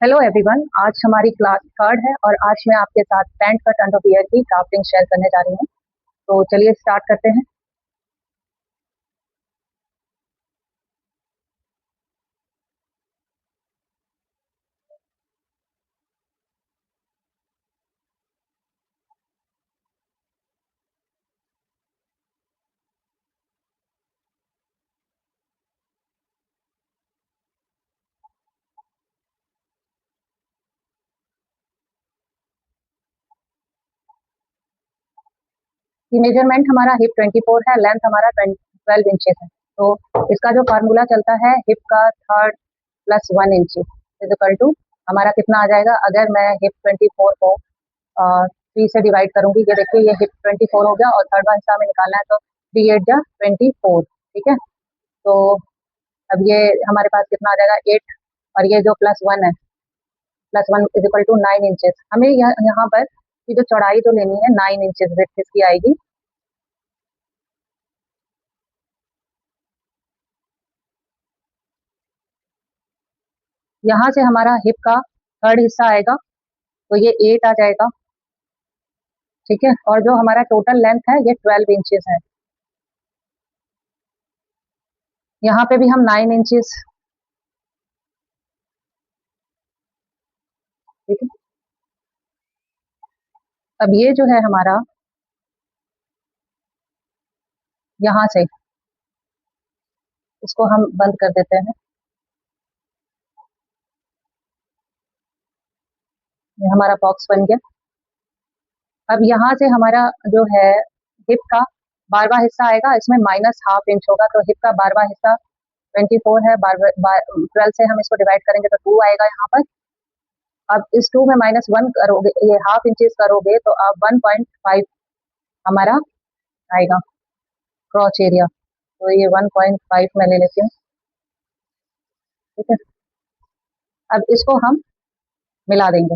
Hello everyone. आज हमारी class third है और आज मैं आपके साथ पैंट कट अंडरवियर की ड्राफ्टिंग शेयर करने जा रही हूँ। तो चलिए स्टार्ट करते हैं। ये मेजरमेंट हमारा हिप 24 है, लेंथ हमारा 12 इंचेस है। तो इसका जो फार्मूला चलता है, हिप का third plus 1 inch is equal to हमारा कितना आ जाएगा। अगर मैं हिप 24 को 3 से डिवाइड करूंगी, ये देखिए ये हिप 24 हो गया और थर्ड हिस्सा में निकालना है तो 3 8 जा 24। ठीक है, तो अब ये हमारे पास कितना आ जाएगा 8, और ये जो +1 है, +1 इज इक्वल टू 9 इंचेस। हमें यहाँ पर की जो चौड़ाई जो लेनी है 9 इंचेस विड्थ इसकी आएगी। यहाँ से हमारा हिप का थर्ड हिस्सा आएगा तो ये 8 आ जाएगा। ठीक है, और जो हमारा टोटल लेंथ है ये 12 इंचेस है। यहाँ पे भी हम 9 इंचेस। ठीक है, अब ये जो है हमारा यहाँ से इसको हम बंद कर देते हैं। ये हमारा बॉक्स बन गया। अब यहाँ से हमारा जो है हिप का 12वां हिस्सा आएगा, इसमें -½ इंच होगा, तो हिप का 12वां हिस्सा 24 है, 12 से हम इसको डिवाइड करेंगे तो 2 आएगा यहाँ पर। अब इस 2 में -1 करोगे, ये ½ इंचेस करोगे तो अब 1.5 हमारा आएगा क्रॉच एरिया। तो ये 1.5 मैं ले लेती हूँ। ठीक है, अब इसको हम मिला देंगे।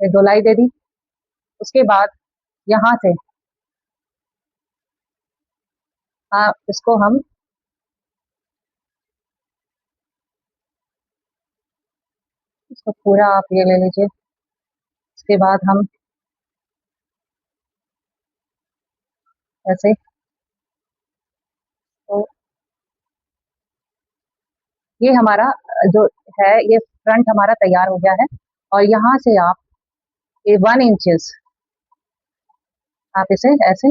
ये गोलाई दे दी। उसके बाद यहाँ से इसको हम इसको पूरा आप ये ले लीजिए। उसके बाद हम ऐसे, तो ये हमारा जो है ये फ्रंट हमारा तैयार हो गया है। और यहाँ से आप ये 1 इंचेस आप इसे ऐसे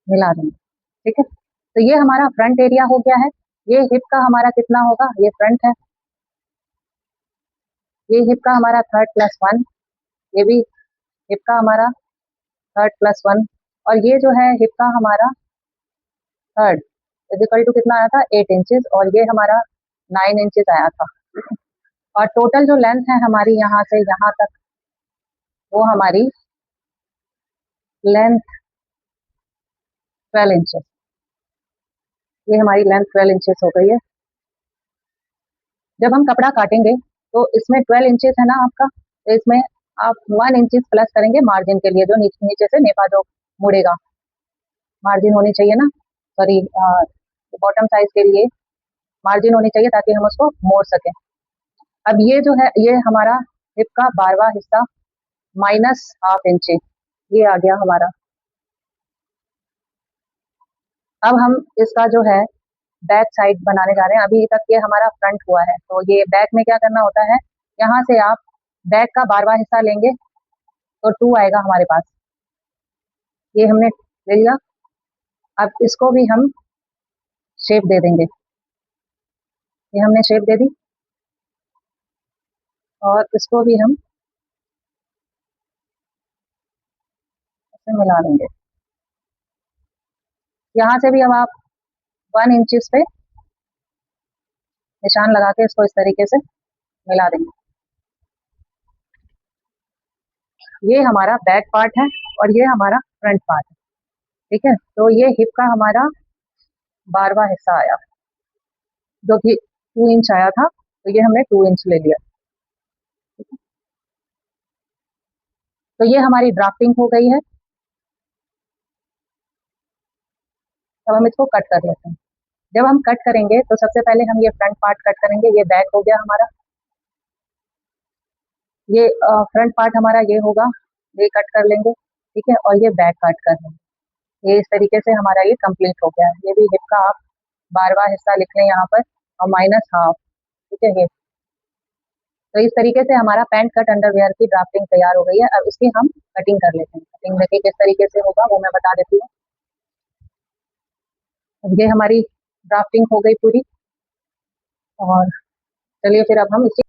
मिला देंगे। ठीक है, तो ये हमारा फ्रंट एरिया हो गया है। ये हिप का हमारा कितना होगा, ये फ्रंट है, ये हिप का हमारा थर्ड प्लस 1, ये भी हिप का हमारा थर्ड प्लस 1, और ये जो है हिप का हमारा थर्ड इज इक्वल टू कितना आया था 8 इंचेस, और ये हमारा 9 इंचेस आया था। और टोटल जो लेंथ है हमारी यहाँ से यहाँ तक, वो हमारी लेंथ 12 इंचेस। ये हमारी लेंथ 12 इंचेस हो गई है। जब हम कपड़ा काटेंगे तो इसमें 12 इंचेस है ना आपका, तो इसमें आप 1 इंचेस प्लस करेंगे मार्जिन के लिए, जो नीचे से नेफा जो मुड़ेगा, मार्जिन होनी चाहिए ना, सॉरी, बॉटम साइज के लिए मार्जिन होनी चाहिए ताकि हम उसको मोड़ सकें। अब ये जो है ये हमारा हिप का 12वां हिस्सा -½ इंच ये आ गया हमारा। अब हम इसका जो है बैक साइड बनाने जा रहे हैं। अभी तक ये हमारा फ्रंट हुआ है, तो ये बैक में क्या करना होता है, यहाँ से आप बैक का 12वां हिस्सा लेंगे तो 2 आएगा हमारे पास। ये हमने ले लिया। अब इसको भी हम शेप दे देंगे। ये हमने शेप दे दी और इसको भी हम ऐसे मिला देंगे। यहाँ से भी अब आप 1 इंचेस पे निशान लगा के इसको इस तरीके से मिला देंगे। ये हमारा बैक पार्ट है और ये हमारा फ्रंट पार्ट है। ठीक है, तो ये हिप का हमारा 12वां हिस्सा आया, जो कि 2 इंच आया था, तो ये हमने 2 इंच ले लिया। तो ये हमारी ड्राफ्टिंग हो गई है। अब हम इसको कट कर लेते हैं। जब हम कट करेंगे तो सबसे पहले हम ये फ्रंट पार्ट कट करेंगे, ये बैक हो गया हमारा, ये फ्रंट पार्ट हमारा ये होगा, ये कट कर लेंगे, ठीक है, और ये बैक कट कर लेंगे। ये इस तरीके से हमारा ये कंप्लीट हो गया है। ये भी हिप का आप 12वां हिस्सा लिख लें यहाँ पर, और माइनस हाफ, ठीक है। ये तो इस तरीके से हमारा पैंट कट अंडरवियर की ड्राफ्टिंग तैयार हो गई है। अब इसकी हम कटिंग कर लेते हैं। कटिंग देखिए किस तरीके से होगा वो मैं बता देती हूँ। अब ये हमारी ड्राफ्टिंग हो गई पूरी, और चलिए फिर अब हम इसकी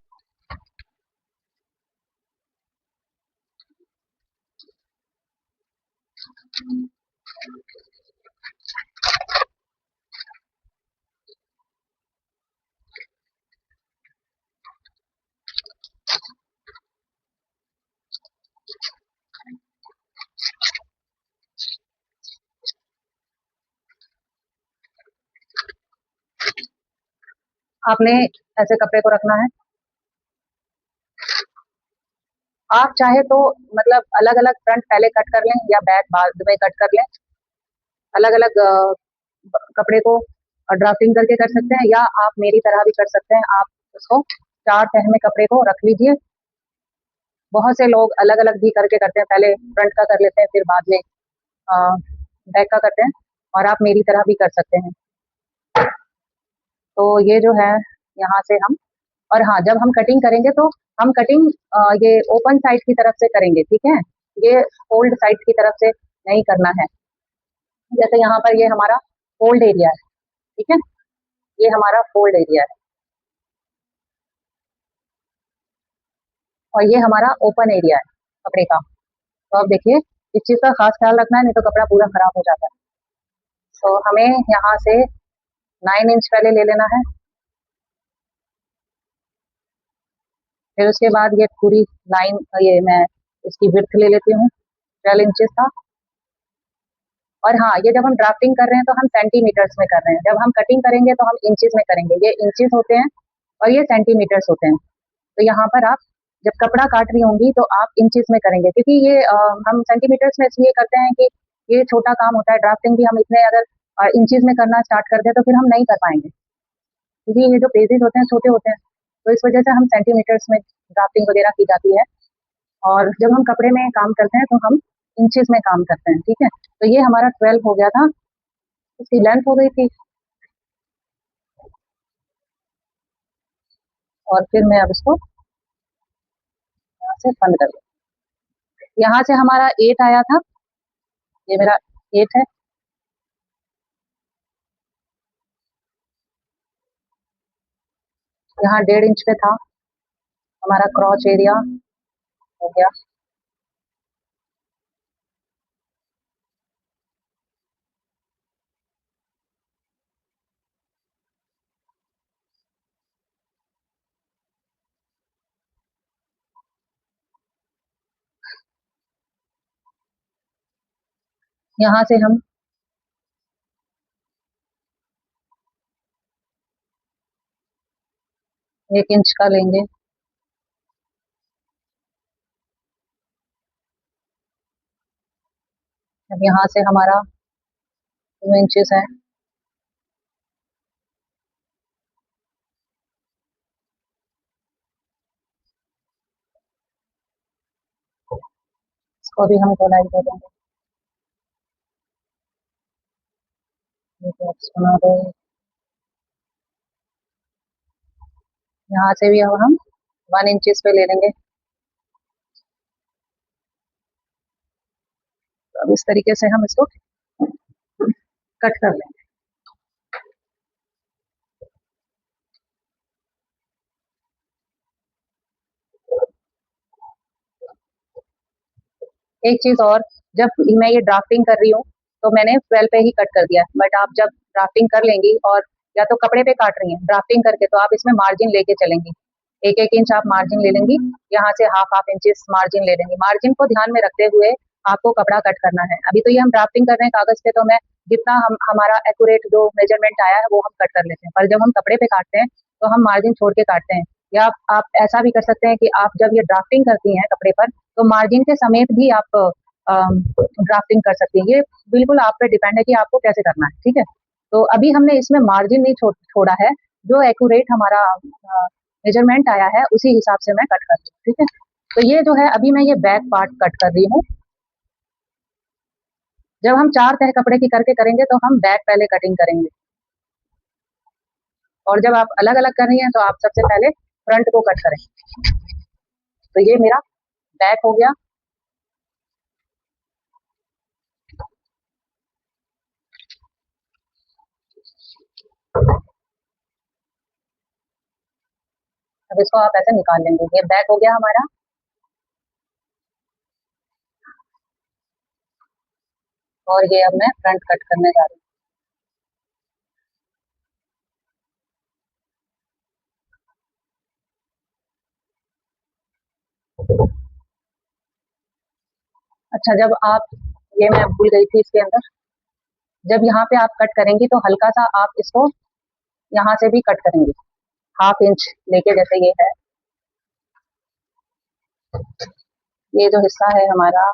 आपने ऐसे कपड़े को रखना है। आप चाहे तो मतलब अलग अलग फ्रंट पहले कट कर लें या बैक बाद में कट कर लें, अलग अलग कपड़े को ड्राफ्टिंग करके कर सकते हैं, या आप मेरी तरह भी कर सकते हैं। आप उसको 4 तह में कपड़े को रख लीजिए। बहुत से लोग अलग अलग भी करके करते हैं, पहले फ्रंट का कर लेते हैं फिर बाद में बैक का करते हैं, और आप मेरी तरह भी कर सकते हैं। तो ये जो है यहाँ से हम, और हाँ, जब हम कटिंग करेंगे तो हम कटिंग ये ओपन साइड की तरफ से करेंगे, ठीक है, ये फोल्ड साइड की तरफ से नहीं करना है। जैसे यहाँ पर ये हमारा फोल्ड एरिया है, ठीक है, ये हमारा फोल्ड एरिया है, और ये हमारा ओपन एरिया है कपड़े का। तो अब देखिए इस चीज़ का खास ख्याल रखना है, नहीं तो कपड़ा पूरा खराब हो जाता है। तो हमें यहाँ से 9 इंच पहले ले लेना है, फिर उसके बाद ये पूरी लाइन, ये मैं इसकी विड्थ ले लेती हूँ 12 इंचेस का। और हाँ, ये जब हम ड्राफ्टिंग कर रहे हैं तो हम सेंटीमीटर्स में कर रहे हैं, जब हम कटिंग करेंगे तो हम इंचेस में करेंगे। ये इंचेस होते हैं और ये सेंटीमीटर्स होते हैं। तो यहाँ पर आप जब कपड़ा काट रही होंगी तो आप इंचेस में करेंगे, क्योंकि ये हम सेंटीमीटर्स में इसलिए करते हैं कि ये छोटा काम होता है। ड्राफ्टिंग भी हम इतने अगर इंचेस में करना स्टार्ट कर दें तो फिर हम नहीं कर पाएंगे, क्योंकि ये जो पेजेस होते हैं छोटे होते हैं। तो इस वजह से हम सेंटीमीटर्स में ड्राफ्टिंग वगैरह की जाती है, और जब हम कपड़े में काम करते हैं तो हम इंचेस में काम करते हैं, ठीक है। तो ये हमारा 12 हो गया था, इसकी लेंथ हो गई थी, और फिर मैं अब इसको यहाँ से बंद कर दूँ। यहाँ से हमारा 8 आया था, ये मेरा 8 है, यहाँ 1.5 इंच पे था हमारा क्रॉच एरिया, हो गया। यहाँ से हम 1 इंच का लेंगे, अब यहाँ से हमारा 2 इंचेस है, इसको भी हम गोलाई दे देंगे। बना दो, यहाँ से भी अब हम 1 इंचेस पे ले लेंगे। तो अब इस तरीके से हम इसको कट कर लेंगे। एक चीज और, जब मैं ये ड्राफ्टिंग कर रही हूँ तो मैंने 12 पे ही कट कर दिया, बट आप जब ड्राफ्टिंग कर लेंगी और या तो कपड़े पे काट रही हैं ड्राफ्टिंग करके, तो आप इसमें मार्जिन लेके चलेंगी। 1-1 इंच आप मार्जिन ले लेंगी, यहाँ से हाफ इंचेस मार्जिन ले लेंगी। मार्जिन को ध्यान में रखते हुए आपको कपड़ा कट करना है। अभी तो ये हम ड्राफ्टिंग कर रहे हैं कागज पे, तो मैं जितना हम हमारा एक्यूरेट जो मेजरमेंट आया है वो हम कट कर लेते हैं, पर जब हम कपड़े पे काटते हैं तो हम मार्जिन छोड़ के काटते हैं। या आप ऐसा भी कर सकते हैं कि आप जब ये ड्राफ्टिंग करती हैं कपड़े पर तो मार्जिन के समेत भी आप ड्राफ्टिंग कर सकती हैं। ये बिल्कुल आप पे डिपेंड है कि आपको कैसे करना है, ठीक है। तो अभी हमने इसमें मार्जिन नहीं छोड़ा है, जो एक्यूरेट हमारा मेजरमेंट आया है उसी हिसाब से मैं कट कर रही हूँ। ठीक है, तो ये जो है अभी मैं ये बैक पार्ट कट कर रही हूँ। जब हम 4 तह कपड़े की करके करेंगे तो हम बैक पहले कटिंग करेंगे, और जब आप अलग अलग कर रही हैं तो आप सबसे पहले फ्रंट को कट करें। तो ये मेरा बैक हो गया। अब इसको आप ऐसे निकाल लेंगे, ये बैक हो गया हमारा। और ये अब मैं फ्रंट कट करने जा रही हूँ। अच्छा, जब आप, ये मैं भूल गई थी इसके अंदर, जब यहाँ पे आप कट करेंगी तो हल्का सा आप इसको यहाँ से भी कट करेंगे, 1/2 इंच लेके, जैसे ये है, ये जो हिस्सा है हमारा,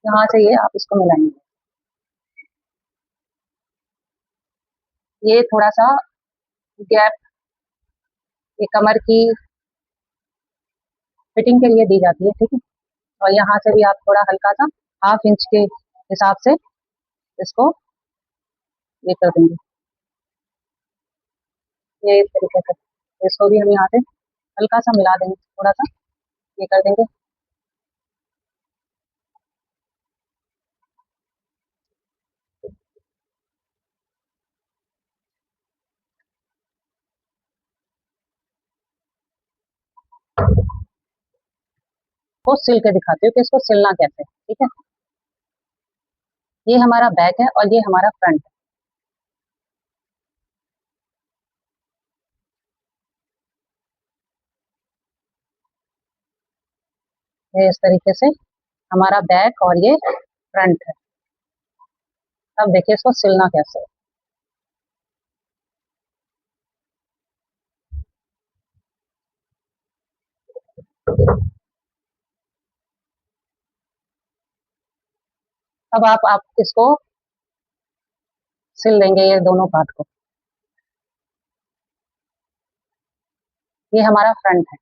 यहाँ से ये आप इसको मिलाएंगे। ये थोड़ा सा गैप ये कमर की फिटिंग के लिए दी जाती है। ठीक है, और यहाँ से भी आप थोड़ा हल्का सा 1/2 इंच के हिसाब से इसको ये कर देंगे, ये इस तरीके से। इसको भी हम यहाँ से हल्का सा मिला देंगे, थोड़ा सा ये कर देंगे। को सिल के दिखाती हूँ कि इसको सिलना कैसे है। ठीक है, ये हमारा बैक है और ये हमारा फ्रंट है। ये इस तरीके से हमारा बैक और ये फ्रंट है। अब देखिए इसको सिलना कैसे है। अब आप इसको सिल देंगे, ये दोनों पार्ट को। ये हमारा फ्रंट है।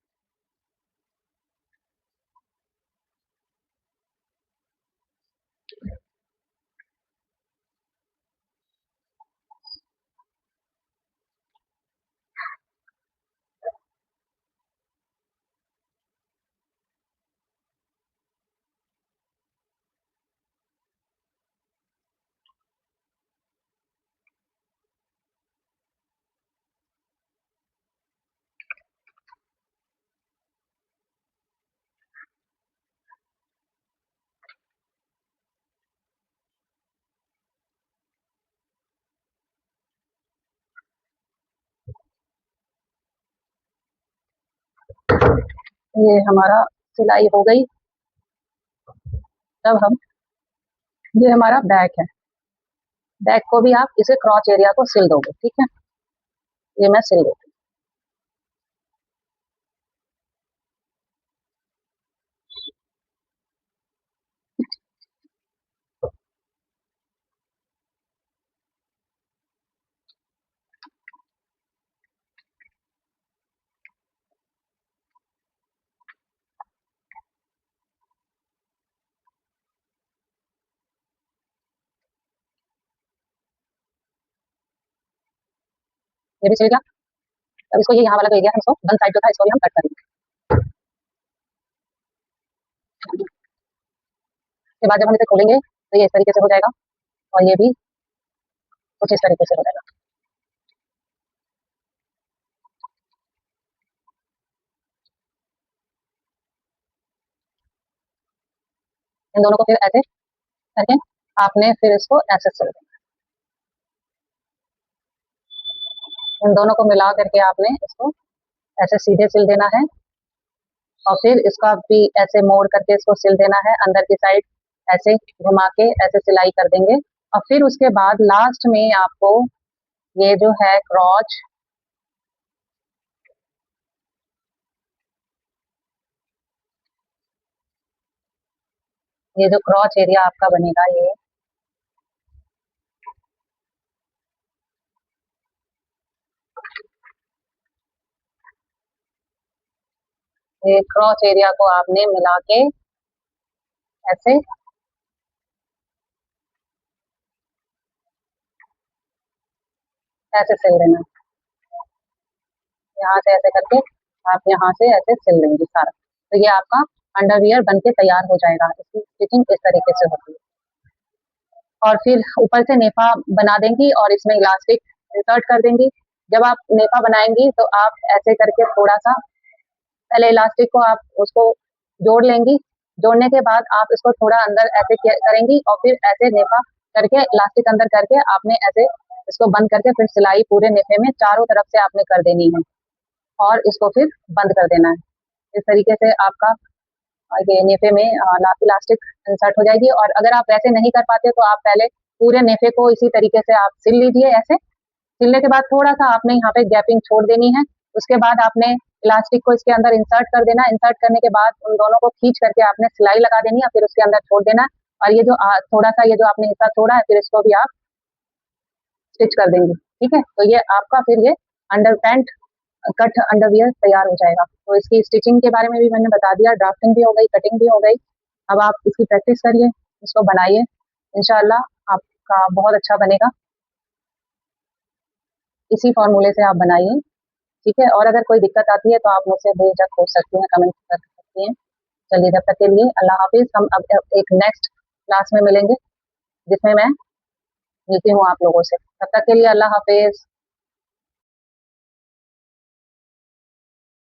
ये हमारा सिलाई हो गई। तब हम, ये हमारा बैक है, बैक को भी आप इसे क्रॉच एरिया को सिल दोगे। ठीक है, ये मैं सिल देती हूँ। ये भी सिल गया। अब इसको, ये यहाँ वाला जो एरिया है, इसको वन साइड जो था इसको भी हम कट करेंगे। उसके बाद जब हम इसे खोलेंगे तो ये इस तरीके से हो जाएगा, और ये भी कुछ इस तरीके से हो जाएगा। इन दोनों को फिर ऐसे करके आपने फिर इसको ऐसे सिल देना। इन दोनों को मिला करके आपने इसको ऐसे सीधे सिल देना है, और फिर इसका भी ऐसे मोड़ करके इसको सिल देना है अंदर की साइड, ऐसे घुमा के ऐसे सिलाई कर देंगे। और फिर उसके बाद लास्ट में आपको ये जो है क्रॉच, ये जो क्रॉच एरिया आपका बनेगा, ये ये क्रॉच एरिया को आपने मिला के ऐसे ऐसे सिल देना। यहाँ से ऐसे करके आप यहाँ से ऐसे सिल देंगे सारा, तो ये आपका अंडरवियर बन के तैयार हो जाएगा। इसकी स्टिचिंग इस तरीके से होती है। और फिर ऊपर से नेफा बना देंगी और इसमें इलास्टिक इंसर्ट कर देंगी। जब आप नेफा बनाएंगी तो आप ऐसे करके थोड़ा सा पहले इलास्टिक को आप उसको जोड़ लेंगी। जोड़ने के बाद आप इसको थोड़ा अंदर ऐसे करेंगी और फिर ऐसे नेफा करके इलास्टिक अंदर करके आपने ऐसे इसको बंद करके फिर सिलाई पूरे नेफे में चारों तरफ से आपने कर देनी है और इसको फिर बंद कर देना है। इस तरीके से आपका ये नेफे में इलास्टिक इंसर्ट हो जाएगी। और अगर आप वैसे नहीं कर पाते तो आप पहले पूरे नेफे को इसी तरीके से आप सिल लीजिए। ऐसे सिलने के बाद थोड़ा सा आपने यहाँ पे गैपिंग छोड़ देनी है। उसके बाद आपने इलास्टिक को इसके अंदर इंसर्ट कर देना। इंसर्ट करने के बाद उन दोनों को खींच करके आपने सिलाई लगा देनी है, फिर उसके अंदर छोड़ देना। और ये जो थोड़ा सा ये जो आपने हिस्सा छोड़ा है, फिर इसको भी आप स्टिच कर देंगे। ठीक है, तो ये आपका फिर ये अंडर पैंट कट अंडरवियर तैयार हो जाएगा। तो इसकी स्टिचिंग के बारे में भी मैंने बता दिया, ड्राफ्टिंग भी हो गई, कटिंग भी हो गई। अब आप इसकी प्रैक्टिस करिए, इसको बनाइए, इंशाल्लाह आपका बहुत अच्छा बनेगा। इसी फॉर्मूले से आप बनाइए, ठीक है। और अगर कोई दिक्कत आती है तो आप मुझसे बेझिझक पूछ सकती हैं, कमेंट कर सकती हैं। चलिए, जब तक के लिए अल्लाह हाफिज। हम अब एक नेक्स्ट क्लास में मिलेंगे जिसमें मैं मिलती हूँ आप लोगों से। तब तक के लिए अल्लाह हाफिज।